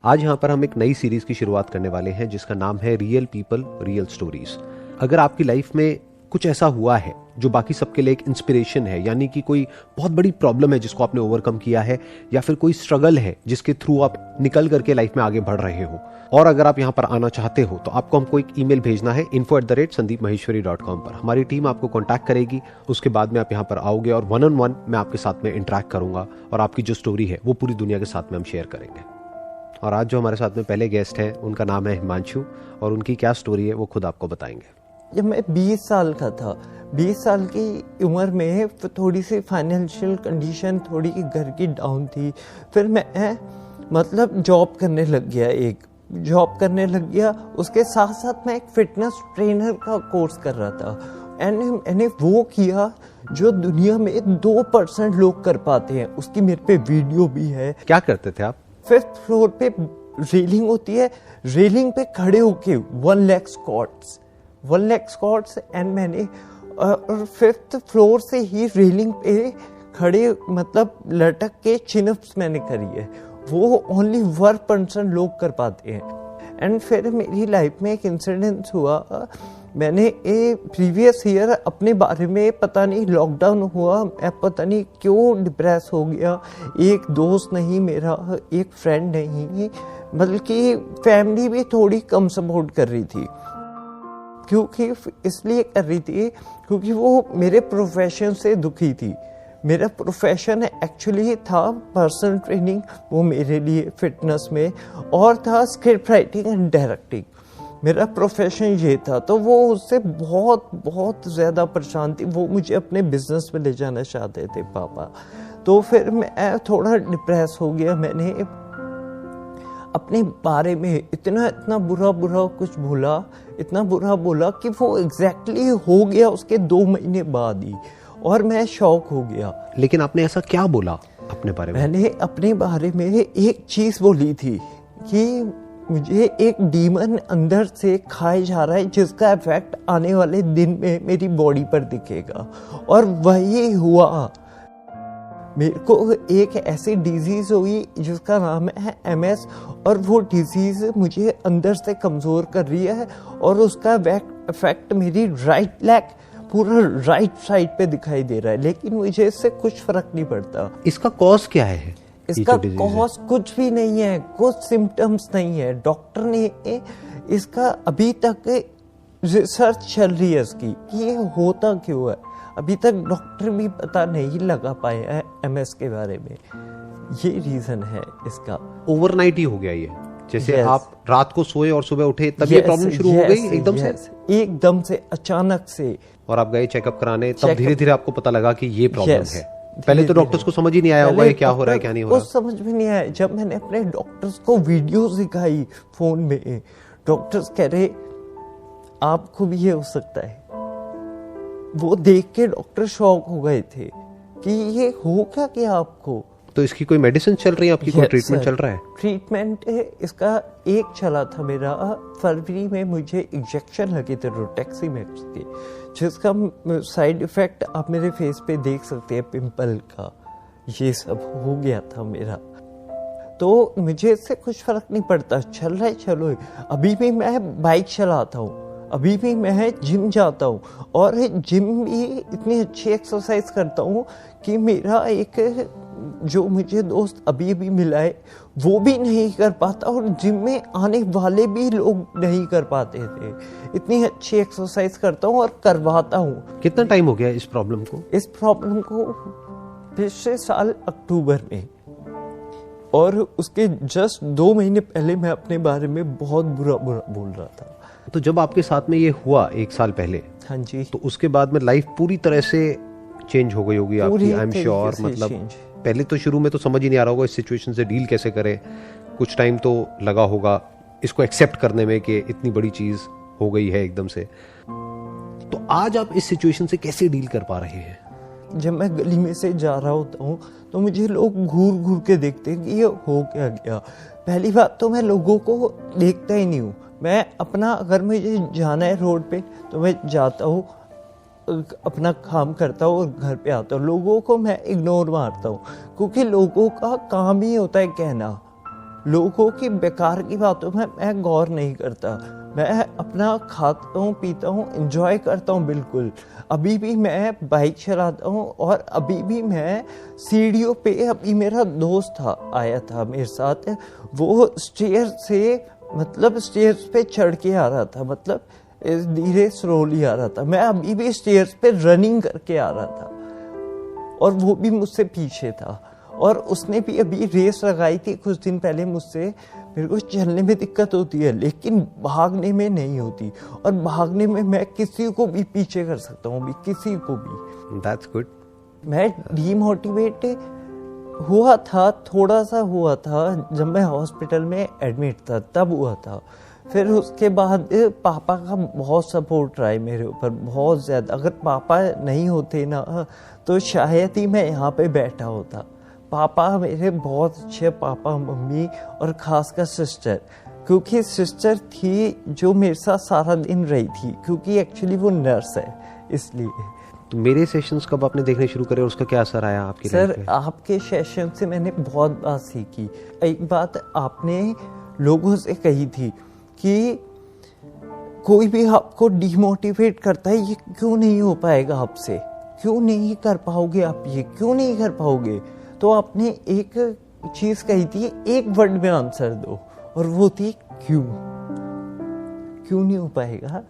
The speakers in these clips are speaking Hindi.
आज यहाँ पर हम एक नई सीरीज की शुरुआत करने वाले हैं जिसका नाम है रियल पीपल रियल स्टोरीज। अगर आपकी लाइफ में कुछ ऐसा हुआ है जो बाकी सबके लिए एक इंस्पिरेशन है, यानी कि कोई बहुत बड़ी प्रॉब्लम है जिसको आपने ओवरकम किया है, या फिर कोई स्ट्रगल है जिसके थ्रू आप निकल करके लाइफ में आगे बढ़ रहे हो, और अगर आप यहाँ पर आना चाहते हो तो आपको हमको एक ईमेल भेजना है info@sandeepmaheshwari.com पर। हमारी टीम आपको कॉन्टैक्ट करेगी, उसके बाद में आप यहाँ पर आओगे और 1-on-1 मैं आपके साथ में इंटरेक्ट करूंगा और आपकी जो स्टोरी है वो पूरी दुनिया के साथ में हम शेयर करेंगे। और आज जो हमारे साथ में पहले गेस्ट हैं उनका नाम है हिमांशु, और उनकी क्या स्टोरी है वो खुद आपको बताएंगे। जब मैं 20 साल का था, 20 साल की उम्र में थोड़ी सी फाइनेंशियल कंडीशन थोड़ी घर की डाउन थी। फिर मैं जॉब करने लग गया। उसके साथ साथ मैं एक फिटनेस ट्रेनर का कोर्स कर रहा था। एंड मैंने वो किया जो दुनिया में 2% लोग कर पाते हैं। उसकी मेरे पे वीडियो भी है। क्या करते थे आप? 5th फ्लोर पे रेलिंग होती है, रेलिंग पे खड़े होके 1 लाख स्क्वाट्स एंड मैंने 5th फ्लोर से ही रेलिंग पे खड़े लटक के चिनअप्स मैंने करी है। वो ओनली 1% लोग कर पाते हैं। एंड फिर मेरी लाइफ में एक इंसिडेंट हुआ। मैंने प्रीवियस ईयर अपने बारे में पता नहीं लॉकडाउन हुआ, मैं पता नहीं क्यों डिप्रेस हो गया। एक दोस्त नहीं मेरा, एक फ्रेंड नहीं, बल्कि फैमिली भी थोड़ी कम सपोर्ट कर रही थी। क्योंकि इसलिए कर रही थी क्योंकि वो मेरे प्रोफेशन से दुखी थी। मेरा प्रोफेशन एक्चुअली था पर्सनल ट्रेनिंग, वो मेरे लिए फिटनेस में, और था स्क्रिप्ट राइटिंग एंड डायरेक्टिंग। मेरा प्रोफेशन ये था, तो वो उससे बहुत ज़्यादा परेशान थी। वो मुझे अपने बिजनेस में ले जाना चाहते थे पापा। तो फिर मैं थोड़ा डिप्रेस हो गया। मैंने अपने बारे में इतना बुरा कुछ बोला, इतना बुरा बोला कि वो एग्जैक्टली हो गया उसके 2 महीने बाद ही, और मैं शॉक हो गया। लेकिन आपने ऐसा क्या बोला अपने बारे में? मैंने अपने बारे में एक चीज बोली थी कि मुझे एक डीमन अंदर से खाए जा रहा है जिसका इफेक्ट आने वाले दिन में मेरी बॉडी पर दिखेगा। और वही हुआ। मेरे को एक ऐसी डिजीज हुई जिसका नाम है MS, और वो डिजीज मुझे अंदर से कमजोर कर रही है, और उसका इफेक्ट मेरी राइट लेग पूरा राइट साइड पे दिखाई दे रहा है। लेकिन मुझे इससे कुछ फर्क नहीं पड़ता। इसका कॉज क्या है? इसका कॉज कुछ भी नहीं है, कुछ सिम्टम्स नहीं है। डॉक्टर ने इसका अभी तक रिसर्च चल रही है इसकी कि ये होता क्यों है। अभी तक डॉक्टर भी पता नहीं लगा पाया है MS के बारे में। ये रीजन है इसका। ओवरनाइट ही हो गया ये, जैसे आप रात को सोए और सुबह उठे तब ये प्रॉब्लम शुरू हो गई एकदम से अचानक से। और आप गए चेकअप कराने, तब धीरे धीरे आपको पता लगा कि ये प्रॉब्लम है। पहले तो डॉक्टर्स को समझ ही नहीं आया होगा ये क्या हो रहा है क्या नहीं हो रहा। कुछ समझ में नहीं आया। जब मैंने अपने डॉक्टर्स को वीडियोस दिखाई फोन में, डॉक्टर्स कह रहे आपको भी ये हो सकता है। वो देख के डॉक्टर शॉक हो गए थे कि ये हो क्या आपको। तो इसकी कोई मेडिसिन चल रही है आपकी? कोई ट्रीटमेंट चल रहा है? ट्रीटमेंट इसका एक चला था मेरा। फरवरी में मुझे इंजेक्शन लगे थे रोटेक्सीमेक्स के, जिसका साइड इफेक्ट आप मेरे फेस पे देख सकते हैं, पिंपल का। ये सब हो गया था मेरा। तो मुझे इससे कुछ फर्क नहीं पड़ता, चल रहा है चलो। अभी भी मैं बाइक चलाता हूँ, अभी भी मैं जिम जाता हूँ, और जिम भी इतनी अच्छी एक्सरसाइज करता हूँ कि मेरा एक जो मुझे दोस्त अभी भी मिला है वो भी नहीं कर पाता, और जिम में आने वाले भी लोग नहीं कर पाते थे। इतनी अच्छी एक्सरसाइज करता हूँ और करवाता हूँ। कितना टाइम हो गया इस प्रॉब्लम को? इस प्रॉब्लम को पिछले साल अक्टूबर में, और उसके जस्ट 2 महीने पहले मैं अपने बारे में बहुत बुरा बोल रहा था। तो जब आपके साथ में ये हुआ 1 साल पहले, हाँ जी, तो उसके बाद में लाइफ पूरी तरह से चेंज हो गई होगी आपकी, आई एम श्योर। पहले तो शुरू में तो समझ ही नहीं आ रहा होगा इस सिचुएशन से डील कैसे करें। कुछ टाइम तो लगा होगा इसको एक्सेप्ट करने में कि इतनी बड़ी चीज हो गई है एकदम से। तो आज आप इस सिचुएशन से कैसे डील कर पा रहे हैं? जब मैं गली में से जा रहा होता हूँ तो मुझे लोग घूर के देखते हैं कि ये हो क्या गया। पहली बात तो मैं लोगों को देखता ही नहीं हूँ। मैं अपना, अगर मुझे जाना है रोड पे तो मैं जाता हूँ, अपना काम करता हूँ और घर पे आता हूँ। लोगों को मैं इग्नोर मारता हूँ, क्योंकि लोगों का काम ही होता है कहना लोगों की बेकार की बातों में मैं गौर नहीं करता। मैं अपना खाता हूँ, पीता हूँ, एंजॉय करता हूँ बिल्कुल। अभी भी मैं बाइक चलाता हूँ और अभी भी मैं सीढ़ियों पे, अभी मेरा दोस्त था आया था मेरे साथ, वो स्टेयर्स पे चढ़ के आ रहा था, मतलब धीरे स्लोली आ रहा था। मैं अभी भी स्टेयर्स पे रनिंग करके आ रहा था और वो भी मुझसे पीछे था। और उसने भी अभी रेस लगाई थी कुछ दिन पहले मुझसे। मेरे को चलने में दिक्कत होती है लेकिन भागने में नहीं होती, और भागने में मैं किसी को भी पीछे कर सकता हूँ, अभी किसी को भी। That's good. मैं डीमोटिवेट हुआ था, थोड़ा सा हुआ था जब मैं हॉस्पिटल में एडमिट था, तब हुआ था। फिर उसके बाद पापा का बहुत सपोर्ट रहा है मेरे ऊपर, बहुत ज़्यादा। अगर पापा नहीं होते ना तो शायद ही मैं यहाँ पे बैठा होता। पापा मेरे बहुत अच्छे, पापा मम्मी और खासकर सिस्टर, क्योंकि सिस्टर थी जो मेरे साथ सारा दिन रही थी, क्योंकि एक्चुअली वो नर्स है इसलिए। तो मेरे सेशंस कब आपने देखने शुरू करे और उसका क्या असर आया आपकी लाइफ पे? सर आपके सेशन से मैंने बहुत बात सीखी। एक बात आपने लोगों से कही थी कि कोई भी आपको डिमोटिवेट करता है, ये क्यों नहीं हो पाएगा आपसे, क्यों नहीं कर पाओगे आप, ये क्यों नहीं कर पाओगे। तो आपने एक चीज कही थी, एक वर्ड में आंसर दो, और वो थी क्यों। क्यों नहीं हो पाएगा,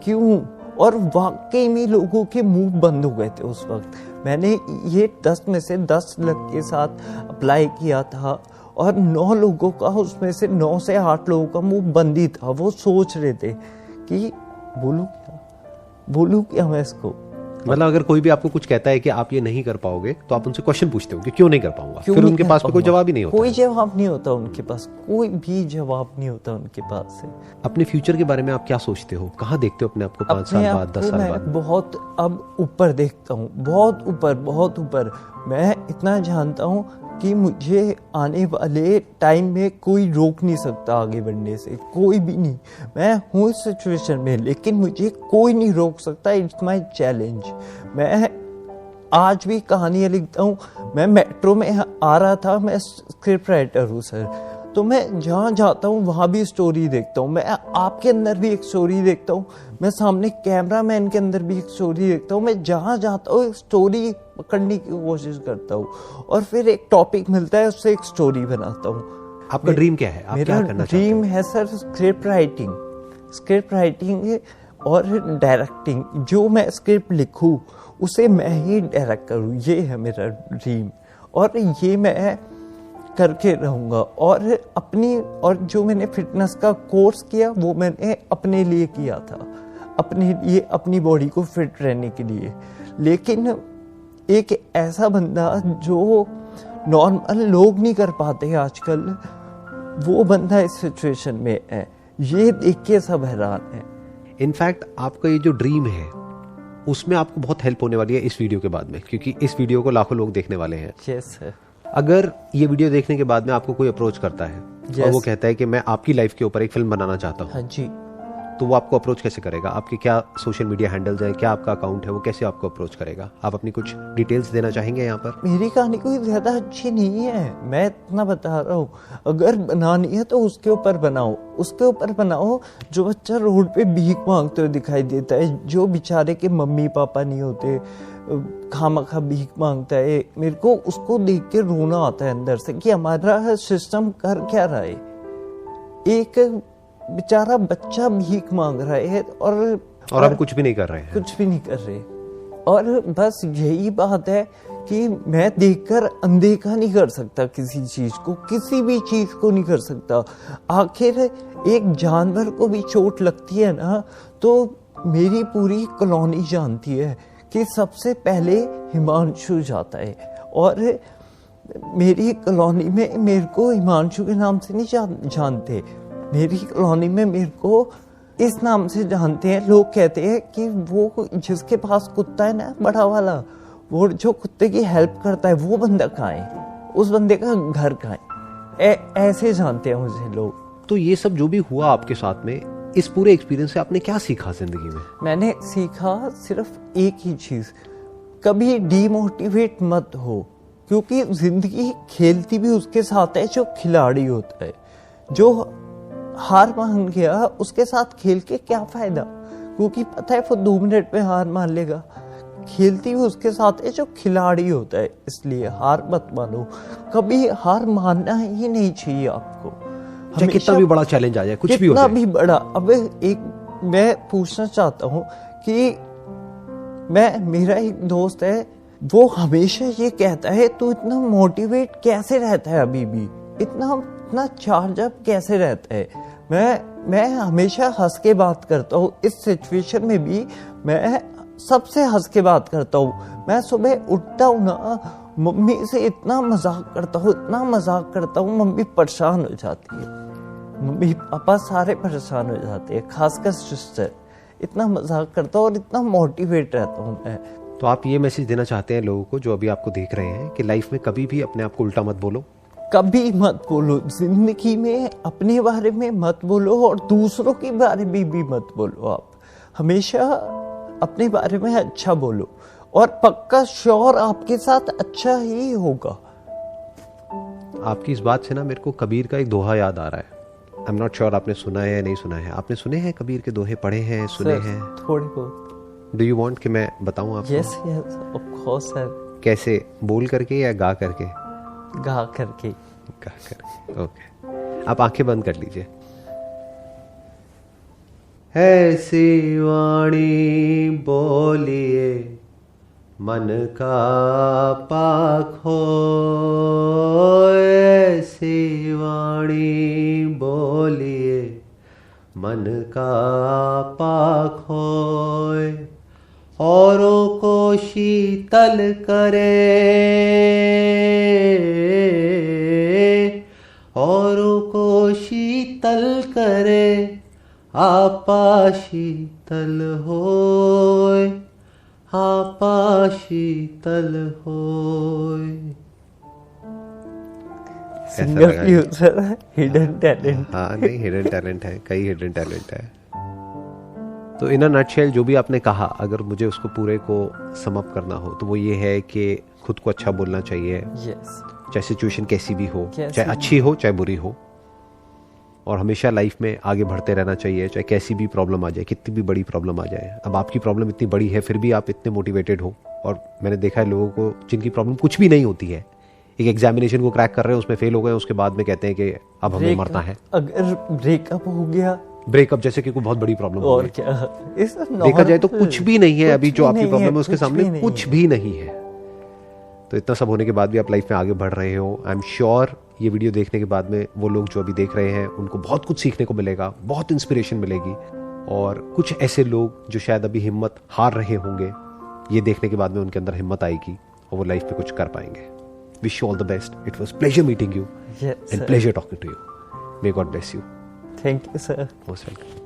क्यों। और वाकई में लोगों के मुंह बंद हो गए थे उस वक्त। मैंने ये 10 में से 10 लग के साथ अप्लाई किया था और 9 लोगों का, उसमें से 9 से 8 लोगों का मुंह बंद ही था। वो सोच रहे थे कि बोलूं क्या मैं इसको। मतलब अगर कोई भी आपको कुछ कहता है कि आप ये नहीं कर पाओगे तो आप उनसे क्वेश्चन पूछते हो कि क्यों नहीं कर पाऊंगा, फिर उनके पास कोई जवाब ही नहीं होता। कोई जवाब नहीं होता उनके पास, कोई भी जवाब नहीं होता उनके पास से। अपने फ्यूचर के बारे में आप क्या सोचते हो, कहाँ देखते हो अपने आप को 5 साल बाद, 10 साल बाद? बहुत अब ऊपर देखता हूँ, बहुत ऊपर। मैं इतना जानता हूँ कि मुझे आने वाले टाइम में कोई रोक नहीं सकता आगे बढ़ने से, कोई भी नहीं। मैं हूँ इस सिचुएशन में लेकिन मुझे कोई नहीं रोक सकता। It's my challenge. मैं आज भी कहानियाँ लिखता हूँ। मैं मेट्रो में आ रहा था, मैं स्क्रिप्ट राइटर हूँ सर, तो मैं जहाँ जाता हूँ वहाँ भी स्टोरी देखता हूँ। मैं आपके अंदर भी एक स्टोरी देखता हूँ, मैं सामने कैमरा मैन के अंदर भी एक स्टोरी देखता हूँ। मैं जहाँ जाता हूँ एक स्टोरी पकड़ने की कोशिश करता हूँ और फिर एक टॉपिक मिलता है, उससे एक स्टोरी बनाता हूँ। आपका ड्रीम क्या है, आप क्या करना चाहते हैं? ड्रीम है सर स्क्रिप्ट राइटिंग और डायरेक्टिंग। जो मैं स्क्रिप्ट लिखूँ उसे मैं ही डायरेक्ट करूँ, ये है मेरा ड्रीम और ये मैं करके रहूँगा। और जो मैंने फिटनेस का कोर्स किया वो मैंने अपने लिए किया था, अपने लिए, अपनी बॉडी को फिट रहने के लिए। लेकिन एक ऐसा बंदा जो नॉर्मल लोग नहीं कर पाते आजकल, वो बंदा इस सिचुएशन में है, ये देख के सब हैरान है। इनफैक्ट आपका ये जो ड्रीम है उसमें आपको बहुत हेल्प होने वाली है इस वीडियो के बाद में, क्योंकि इस वीडियो को लाखों लोग देखने वाले हैं। Yes sir. अगर ये वीडियो देखने के बाद में आपको कोई अप्रोच करता है और वो कहता है कि मैं आपकी लाइफ के ऊपर एक फिल्म बनाना चाहता हूँ, हाँ जी, तो वो आपको अप्रोच कैसे करेगा? आपके क्या सोशल मीडिया हैंडल्स हैं, क्या आपका अकाउंट है, वो कैसे आपको अप्रोच करेगा? आप अपनी कुछ डिटेल्स देना चाहेंगे यहाँ पर? मेरी कहानी कोई ज्यादा अच्छी नहीं है, मैं इतना बता रहा हूँ। अगर बनानी है तो उसके ऊपर बनाओ जो बच्चा रोड पे भीख मांगते हुए दिखाई देता है, जो बेचारे के मम्मी पापा नहीं होते, खामखा भीख मांगता है। मेरे को उसको देख के रोना आता है अंदर से कि हमारा सिस्टम कर क्या रहा है। एक बेचारा बच्चा भीख मांग रहा है और आप कुछ भी नहीं कर रहे हैं। कुछ भी नहीं कर रहे। और बस यही बात है कि मैं देखकर अनदेखा नहीं कर सकता किसी चीज को, किसी भी चीज को नहीं कर सकता। आखिर एक जानवर को भी चोट लगती है ना, तो मेरी पूरी कॉलोनी जानती है कि सबसे पहले हिमांशु जाता है। और मेरी कॉलोनी में मेरे को हिमांशु के नाम से नहीं जानते, मेरी कॉलोनी में मेरे को इस नाम से जानते हैं। लोग कहते हैं कि वो जिसके पास कुत्ता है ना, बड़ा वाला, वो जो कुत्ते की हेल्प करता है, वो बंदा कहाँ है, उस बंदे का घर कहाँ है, ऐसे जानते हैं मुझे लोग। तो ये सब जो भी हुआ आपके साथ में, इस पूरे एक्सपीरियंस से आपने क्या सीखा जिंदगी में? मैंने सीखा सिर्फ एक ही चीज, कभी डीमोटिवेट मत हो, क्योंकि जिंदगी खेलती भी उसके साथ है जो खिलाड़ी होता है। जो हार मान गया उसके साथ खेल के क्या फायदा, क्योंकि पता है वो 2 मिनट में हार मान लेगा। खेलती भी उसके साथ है जो खिलाड़ी होता है, इसलिए हार मत मानो, कभी हार मानना ही नहीं चाहिए आपको। चाहे कितना भी बड़ा चैलेंज आ जाए, कुछ भी हो कितना जाए। भी बड़ा। अब एक मैं पूछना चाहता हूँ कि मेरा एक दोस्त है, वो हमेशा ये कहता है तू इतना मोटिवेट कैसे रहता है, अभी भी इतना चार्ज अप कैसे रहता है। मैं हमेशा हंस के बात करता हूँ, इस सिचुएशन में भी मैं सबसे हंस के बात करता हूँ। मैं सुबह उठता हूँ ना, मम्मी से इतना मजाक करता हूँ, मम्मी परेशान हो जाती है, मम्मी पापा सारे परेशान हो जाते हैं, खासकर सिस्टर। इतना मजाक करता हूँ और इतना मोटिवेट रहता हूँ मैं। तो आप ये मैसेज देना चाहते हैं लोगों को जो अभी आपको देख रहे हैं कि लाइफ में कभी भी अपने आप को उल्टा मत बोलो, कभी मत बोलो, जिंदगी में अपने बारे में मत बोलो और दूसरों के बारे में भी मत बोलो। आप हमेशा अपने बारे में अच्छा बोलो और पक्का श्योर आपके साथ अच्छा ही होगा। आपकी इस बात से ना मेरे को कबीर का एक दोहा याद आ रहा है। आई एम नॉट श्योर आपने सुना है या नहीं सुना है। आपने सुने हैं कबीर के दोहे, पढ़े हैं, सुने हैं? थोड़े बहुत। डू यू वांट कि मैं बताऊं आपको? Yes yes of course sir. कैसे, बोल करके या गा करके? गा करके। गा करके, ओके। आप आंखें बंद कर लीजिए। ऐसी वाणी बोलिए मन का पाख हो, ऐसी वाणी बोलिए मन का पाख हो, औरों को शीतल करे, औरों को शीतल करे, आपा शीतल होय, आपा शीतल होय। Singer hidden talent. हाँ नहीं, हिडन टैलेंट है, कई हिडन टैलेंट है। तो इन अ नटशेल जो भी आपने कहा, अगर मुझे उसको पूरे को सम अप करना हो तो वो ये है कि खुद को अच्छा बोलना चाहिए। यस। चाहे सिचुएशन कैसी भी हो, चाहे अच्छी हो चाहे बुरी हो, और हमेशा लाइफ में आगे बढ़ते रहना चाहिए, चाहे कैसी भी प्रॉब्लम आ जाए, कितनी भी बड़ी प्रॉब्लम आ जाए। अब आपकी प्रॉब्लम इतनी बड़ी है फिर भी आप इतने मोटिवेटेड हो, और मैंने देखा है लोगों को जिनकी प्रॉब्लम कुछ भी नहीं होती है, एक एग्जामिनेशन को क्रैक कर रहे हैं, उसमें फेल हो गए, उसके बाद में कहते हैं कि अब हमें मरना है। अगर ब्रेकअप हो गया, ब्रेकअप जैसे कि कोई बहुत बड़ी प्रॉब्लम और क्या, देखा जाए तो कुछ भी नहीं है अभी जो आपकी प्रॉब्लम है उसके सामने, कुछ भी नहीं है। तो इतना सब होने के बाद भी आप लाइफ में आगे बढ़ रहे हो। आई एम श्योर ये वीडियो देखने के बाद में वो लोग जो अभी देख रहे हैं उनको बहुत कुछ सीखने को मिलेगा, बहुत इंस्पिरेशन मिलेगी, और कुछ ऐसे लोग जो शायद अभी हिम्मत हार रहे होंगे, ये देखने के बाद में उनके अंदर हिम्मत आएगी और वो लाइफ में कुछ कर पाएंगे। Wish you all the best. It was pleasure meeting you and pleasure talking to you. May God bless you. Thank you sir. Most welcome.